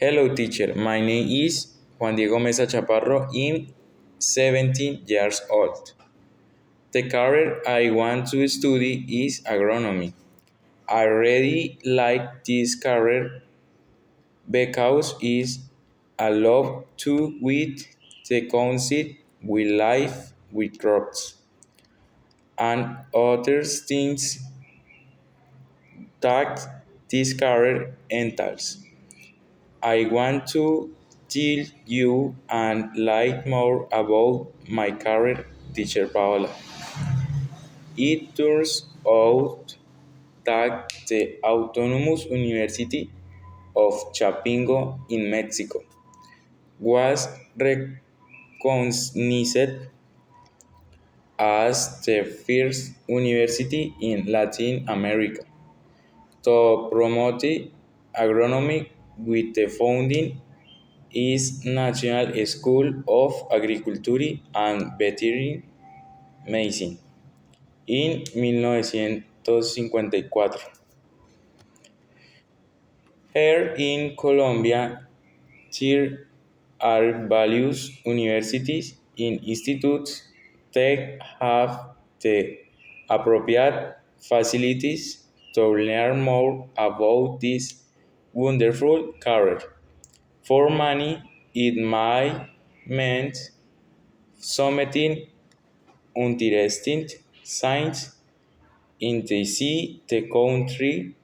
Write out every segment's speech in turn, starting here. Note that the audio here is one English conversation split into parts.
Hello, teacher. My name is Juan Diego Mesa Chaparro. I'm 17 years old. The career I want to study is agronomy. I really like this career because it's a love to with the concept we live with crops and other things that this career entails. I want to tell you and like more about my career, teacher Paola. It turns out that the Autonomous University of Chapingo in Mexico was recognized as the first university in Latin America to promote agronomy with the founding is National School of Agriculture and Veterinary Medicine in 1954. Here in Colombia, there are various universities and institutes that have the appropriate facilities to learn more about this wonderful career. For many, it might mean submitting interesting science in the see the country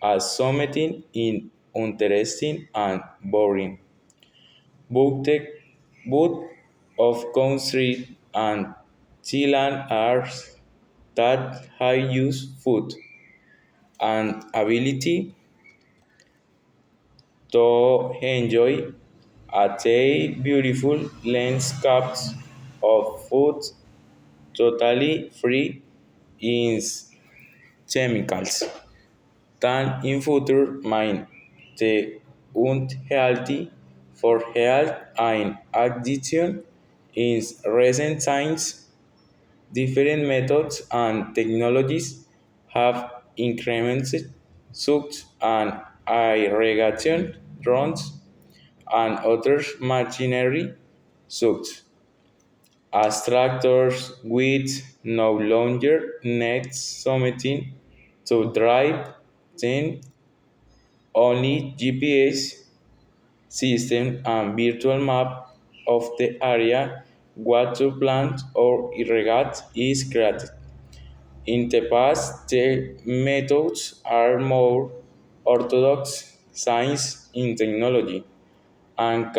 as something in interesting and boring. Both of country and Thailand are that high use food and ability to enjoy a beautiful landscapes of food totally free in chemicals. Tan in future mind the unhealthy for health and addiction in recent times. Different methods and technologies have incremented such and irrigation drones and other machinery such as tractors with no longer need something to drive then only GPS system and virtual map of the area what to plant or irrigate is created. In the past, the methods are more orthodox science in technology and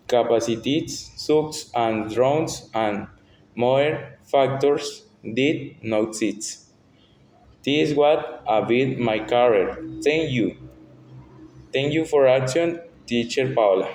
capacities, such and drones and modern factors did not exist. This is what I built my career. Thank you. Thank you for action, teacher Paula.